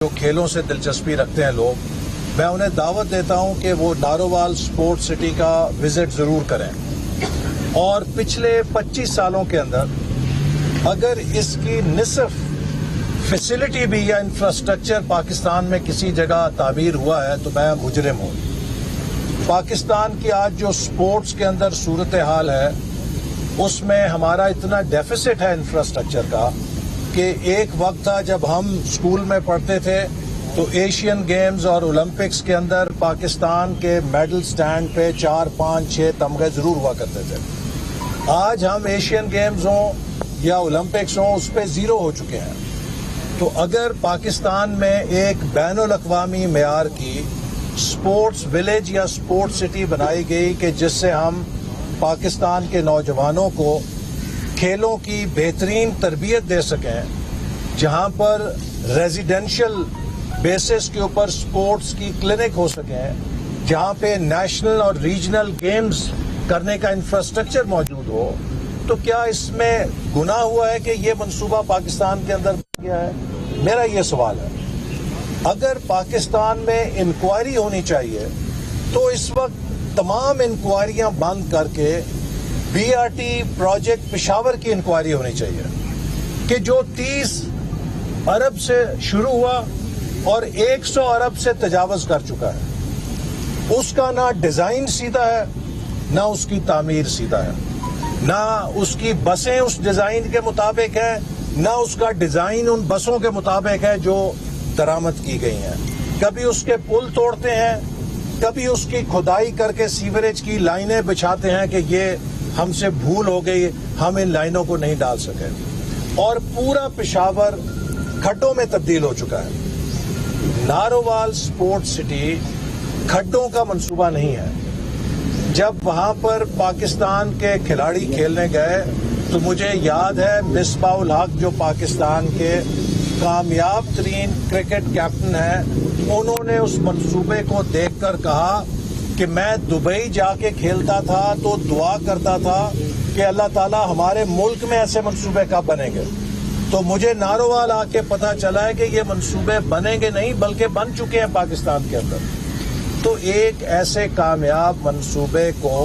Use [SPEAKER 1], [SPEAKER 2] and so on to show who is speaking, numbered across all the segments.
[SPEAKER 1] जो खेलों से दिलचस्पी रखते हैं लोग, मैं उन्हें दावत देता हूं कि वो नारोवाल स्पोर्ट्स सिटी का विजिट ज़रूर करें और पिछले 25 सालों के अंदर अगर इसकी निसफ फैसिलिटी भी या इंफ्रास्ट्रक्चर पाकिस्तान में किसी जगह तामीर हुआ है तो मैं मुजरिम हूँ। पाकिस्तान की आज जो स्पोर्ट्स के अंदर सूरत हाल है उसमें हमारा इतना डेफिसिट है इंफ्रास्ट्रक्चर का कि एक वक्त था जब हम स्कूल में पढ़ते थे तो एशियन गेम्स और ओलंपिक्स के अंदर पाकिस्तान के मेडल स्टैंड पे 4, 5, 6 तमगे ज़रूर हुआ करते थे। आज हम एशियन गेम्स हों या ओलंपिक्स हों उस पर ज़ीरो हो चुके हैं। तो अगर पाकिस्तान में एक बैनुल-अक़वामी मेयार की स्पोर्ट्स विलेज या स्पोर्ट्स सिटी बनाई गई कि जिससे हम पाकिस्तान के नौजवानों को खेलों की बेहतरीन तरबियत दे सकें, जहां पर रेजिडेंशियल बेसिस के ऊपर स्पोर्ट्स की क्लिनिक हो सकें, जहां पे नेशनल और रीजनल गेम्स करने का इंफ्रास्ट्रक्चर मौजूद हो, तो क्या इसमें गुनाह हुआ है कि ये मंसूबा पाकिस्तान के अंदर गया है? मेरा ये सवाल है। अगर पाकिस्तान में इंक्वायरी होनी चाहिए तो इस वक्त तमाम इंक्वायरियां बंद करके BRT प्रोजेक्ट पेशावर की इंक्वायरी होनी चाहिए कि जो 30 अरब से शुरू हुआ और 100 अरब से तजावज़ कर चुका है। उसका ना डिज़ाइन सीधा है, ना उसकी तामीर सीधा है, ना उसकी बसें उस डिज़ाइन के मुताबिक है, ना उसका डिज़ाइन उन बसों के मुताबिक है जो दरामद की गई हैं। कभी उसके पुल तोड़ते हैं, कभी उसकी खुदाई करके सीवरेज की लाइनें बिछाते हैं कि ये हमसे भूल हो गई, हम इन लाइनों को नहीं डाल सके, और पूरा पेशावर खड्डों में तब्दील हो चुका है। नारोवाल स्पोर्ट्स सिटी खड्डों का मंसूबा नहीं है। जब वहां पर पाकिस्तान के खिलाड़ी खेलने गए तो मुझे याद है मिसबाउल हक जो पाकिस्तान के कामयाब तरीन क्रिकेट कैप्टन है, उन्होंने उस मंसूबे को देखकर कहा कि मैं दुबई जाके खेलता था तो दुआ करता था कि अल्लाह ताला हमारे मुल्क में ऐसे मंसूबे कब बनेंगे। तो मुझे नारोवाल आके पता चला है कि ये मंसूबे बनेंगे नहीं बल्कि बन चुके हैं पाकिस्तान के अंदर। तो एक ऐसे कामयाब मंसूबे को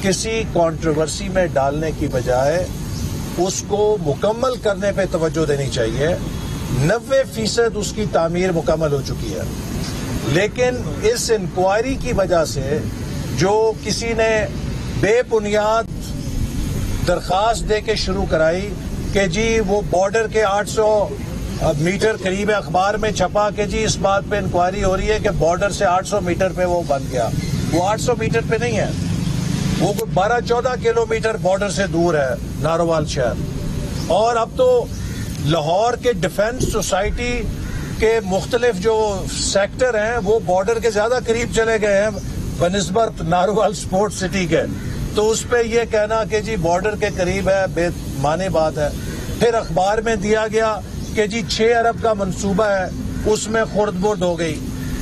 [SPEAKER 1] किसी कंट्रोवर्सी में डालने की बजाय उसको मुकम्मल करने पे तवज्जो देनी चाहिए। 90% उसकी तामीर मुकम्मल हो चुकी है, लेकिन इस इंक्वायरी की वजह से जो किसी ने बेबुनियाद दरखास्त दे के शुरू कराई कि जी वो बॉर्डर के 800 मीटर करीब अखबार में छपा कि जी इस बात पे इंक्वायरी हो रही है कि बॉर्डर से 800 मीटर पे वो बन गया। वो 800 मीटर पे नहीं है, वो 12-14 किलोमीटर बॉर्डर से दूर है नारोवाल शहर। और अब तो लाहौर के डिफेंस सोसाइटी के मुख्तलिफ जो सेक्टर हैं वो बॉर्डर के ज्यादा करीब चले गए हैं बनिस्बत नारोवाल स्पोर्ट्स सिटी के। तो उस पर यह कहना कि जी बॉर्डर के करीब है बेमाने बात है। फिर अखबार में दिया गया कि जी 6 अरब का मंसूबा है, उसमें खुर्द-बुर्द हो गई,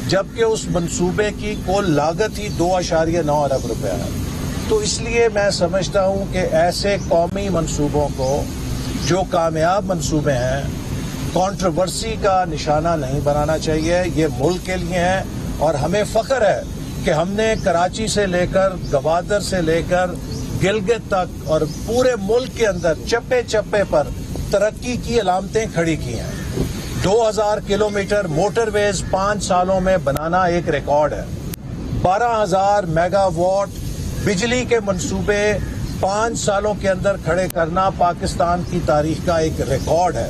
[SPEAKER 1] जबकि उस मंसूबे की कुल लागत ही 2.9 अरब रुपया है। तो इसलिए मैं समझता हूं कि ऐसे कौमी मंसूबों को जो कामयाब मंसूबे हैं कंट्रोवर्सी का निशाना नहीं बनाना चाहिए। ये मुल्क के लिए है और हमें फख्र है कि हमने कराची से लेकर गवादर से लेकर गिलगित तक और पूरे मुल्क के अंदर चप्पे चप्पे पर तरक्की की अलामतें खड़ी की हैं। 2000 किलोमीटर मोटरवेज 5 सालों में बनाना एक रिकॉर्ड है। 12,000 मेगावाट बिजली के मंसूबे 5 सालों के अंदर खड़े करना पाकिस्तान की तारीख का एक रिकॉर्ड है।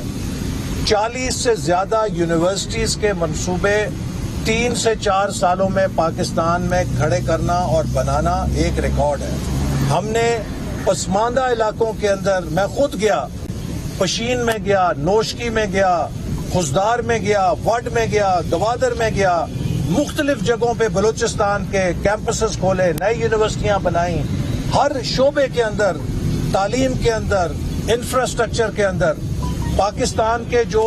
[SPEAKER 1] 40 से ज्यादा यूनिवर्सिटीज के मंसूबे 3 से 4 सालों में पाकिस्तान में खड़े करना और बनाना एक रिकॉर्ड है। हमने पसमानदा इलाकों के अंदर, मैं खुद गया, पशीन में गया, नोशकी में गया, खुजदार में गया, वड में गया, गवादर में गया, मुख्तलिफ जगहों पे बलूचिस्तान के कैंपसेस खोले, नई यूनिवर्सिटियां बनाई। हर शोबे के अंदर, तालीम के अंदर, इंफ्रास्ट्रक्चर के अंदर पाकिस्तान के जो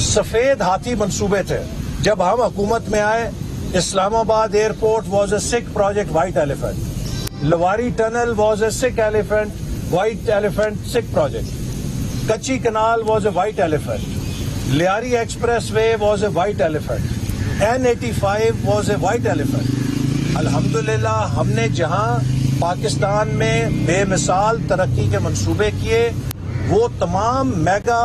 [SPEAKER 1] सफेद हाथी मंसूबे थे, जब हम हुकूमत में आए, Islamabad airport was a sick project white elephant, Lowari tunnel was a sick elephant white elephant sick project, Kachhi canal was a white elephant, Liari Expressway was a white elephant. N85 was a white elephant. अल्हम्दुलिल्लाह हमने जहां पाकिस्तान में बेमिसाल तरक्की के मंसूबे किए, वो तमाम मेगा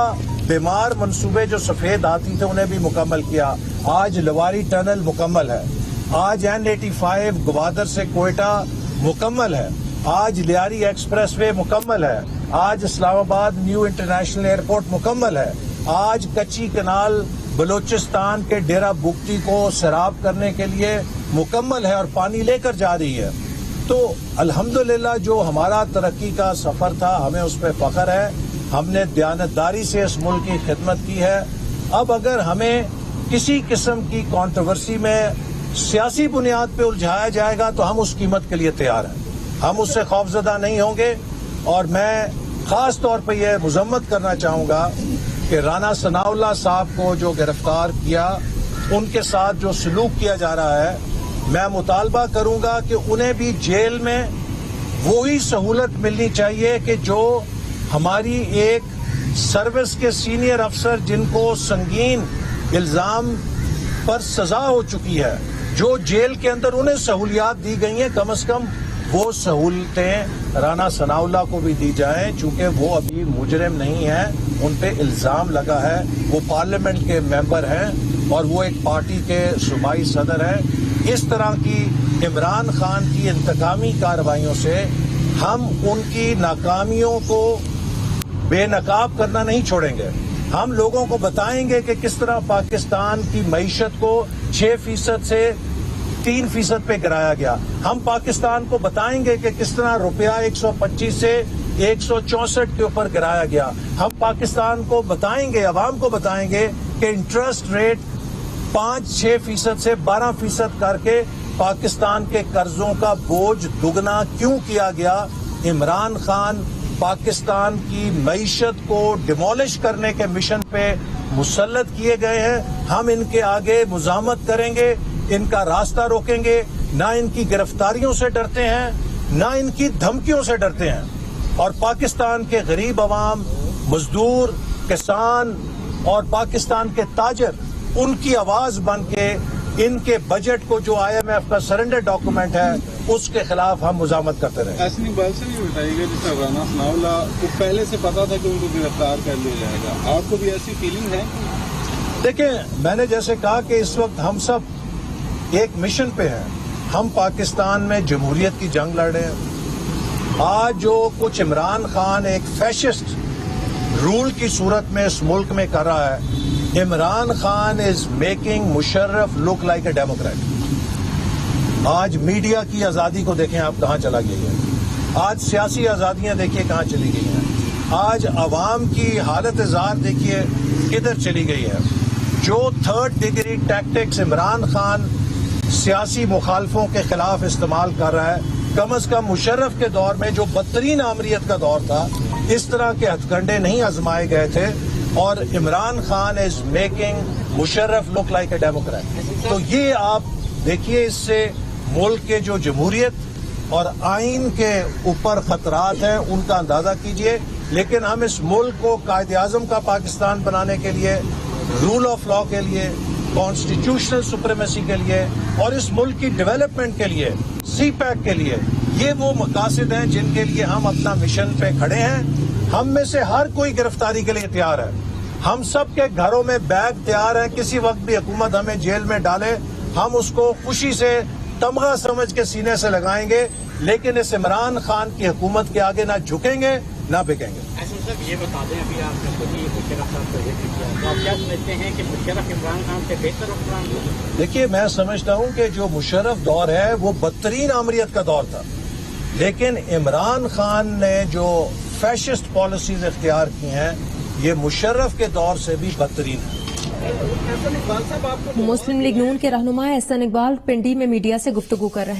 [SPEAKER 1] बीमार मंसूबे जो सफ़ेद हाथी थे उन्हें भी मुकम्मल किया। आज लवारी टनल मुकम्मल है, आज N85 गवादर से कोयटा मुकम्मल है, आज लियारी एक्सप्रेसवे मुकम्मल है, आज इस्लामाबाद न्यू इंटरनेशनल एयरपोर्ट मुकम्मल है, आज कच्ची कनाल बलूचिस्तान के डेरा बुगटी को सैराब करने के लिए मुकम्मल है और पानी लेकर जा रही है। तो अल्हम्दुलिल्लाह जो हमारा तरक्की का सफ़र था हमें उस पर फ़ख्र है, हमने दयानतदारी से इस मुल्क की खिदमत की है। अब अगर हमें किसी किस्म की कंट्रोवर्सी में सियासी बुनियाद पे उलझाया जाएगा तो हम उस कीमत के लिए तैयार हैं, हम उससे खौफजदा नहीं होंगे। और मैं ख़ास तौर पर यह मज़म्मत करना चाहूँगा कि राना सनाउल्लाह साहब को जो गिरफ्तार किया, उनके साथ जो सलूक किया जा रहा है, मैं मुतालबा करूँगा कि उन्हें भी जेल में वही सहूलत मिलनी चाहिए कि जो हमारी एक सर्विस के सीनियर अफसर जिनको संगीन इल्ज़ाम पर सज़ा हो चुकी है, जो जेल के अंदर उन्हें सहूलियात दी गई हैं, कम से कम वो सहूलतें राना सनाउल्लाह को भी दी जाएं, चूँकि वो अभी मुजरिम नहीं हैं, उन पे इल्ज़ाम लगा है, वो पार्लियामेंट के मेंबर हैं और वो एक पार्टी के सूबाई सदर हैं। इस तरह की इमरान खान की इंतकामी कार्रवाइयों से हम उनकी नाकामियों को बेनकाब करना नहीं छोड़ेंगे। हम लोगों को बताएंगे कि किस तरह पाकिस्तान की मईशत को 6% से 3% पे गिराया गया। हम पाकिस्तान को बताएंगे कि किस तरह रुपया 125 से 164 के ऊपर गिराया गया। हम पाकिस्तान को बताएंगे, अवाम को बताएंगे कि इंटरेस्ट रेट 5-6% से 12% करके पाकिस्तान के कर्जों का बोझ दुगना क्यों किया गया। इमरान खान पाकिस्तान की मईशत को डिमोलिश करने के मिशन पे मुसल्लत किए गए हैं। हम इनके आगे मुज़ाहमत करेंगे, इनका रास्ता रोकेंगे, ना इनकी गिरफ्तारियों से डरते हैं, ना इनकी धमकियों से डरते हैं। और पाकिस्तान के गरीब अवाम, मजदूर, किसान और पाकिस्तान के ताजर उनकी आवाज़ बन के इनके बजट को जो IMF का सरेंडर डॉक्यूमेंट है उसके खिलाफ हम मुज़ाहमत करते रहे।
[SPEAKER 2] ऐसे इकबाल से भी बताइएगा, जिस राना सनाउल्लाह को पहले से पता था कि उनको गिरफ्तार कर लिया जाएगा, आपको भी ऐसी फीलिंग है?
[SPEAKER 1] देखिए, मैंने जैसे कहा कि इस वक्त हम सब एक मिशन पे हैं, हम पाकिस्तान में जमहूरियत की जंग लड़ रहे हैं। आज जो कुछ इमरान खान एक फैशिस्ट रूल की सूरत में इस मुल्क में कर रहा है, Imran Khan is making Musharraf look like a Democrat. आज मीडिया की आज़ादी को देखें आप कहाँ चला गई है, आज सियासी आज़ादियाँ देखिए कहाँ चली गई हैं, आज अवाम की हालत इज़हार देखिए किधर चली गई है। जो 3rd degree tactics Imran Khan सियासी मुखालफों के खिलाफ इस्तेमाल कर रहा है, कम अज कम मुशर्रफ के दौर में जो बदतरीन आमरीत का दौर था, इस तरह के हथकंडे नहीं आजमाए गए थे। और Imran Khan is making Musharraf look like a Democrat. तो ये आप देखिए, इससे मुल्क के जो जमहूरियत और आइन के ऊपर खतरात हैं उनका अंदाजा कीजिए। लेकिन हम इस मुल्क को कायदे आज़म का पाकिस्तान बनाने के लिए, रूल ऑफ लॉ के लिए, कॉन्स्टिट्यूशनल सुप्रीमेसी के लिए और इस मुल्क की डेवलपमेंट के लिए, CPEC के लिए, ये वो मकासद हैं जिनके लिए हम अपना मिशन पे खड़े हैं। हम में से हर कोई गिरफ्तारी के लिए तैयार है, हम सब के घरों में बैग तैयार है। किसी वक्त भी हुकूमत हमें जेल में डाले, हम उसको खुशी से तमगा समझ के सीने से लगाएंगे, लेकिन इस इमरान खान की हुकूमत के आगे ना झुकेंगे ना बिकेंगे।
[SPEAKER 3] सर ये बता दें, अभी आपने खुद ही मुशर्रफ साहब का जिक्र किया, तो आप क्या समझते हैं कि मुशर्रफ इमरान खान से बेहतर हुक्मरान हुआ?
[SPEAKER 1] देखिए, मैं समझता हूं कि जो मुशर्रफ दौर है वो बदतरीन आमरीत का दौर था, लेकिन इमरान खान ने जो फैशिस्ट पॉलिसीज इख्तियार की हैं, ये मुशर्रफ के दौर से भी बदतरीन है।
[SPEAKER 4] मुस्लिम लीग नून के रहनुमा एहसन इकबाल पिंडी में मीडिया से गुफ्तगू कर रहे हैं।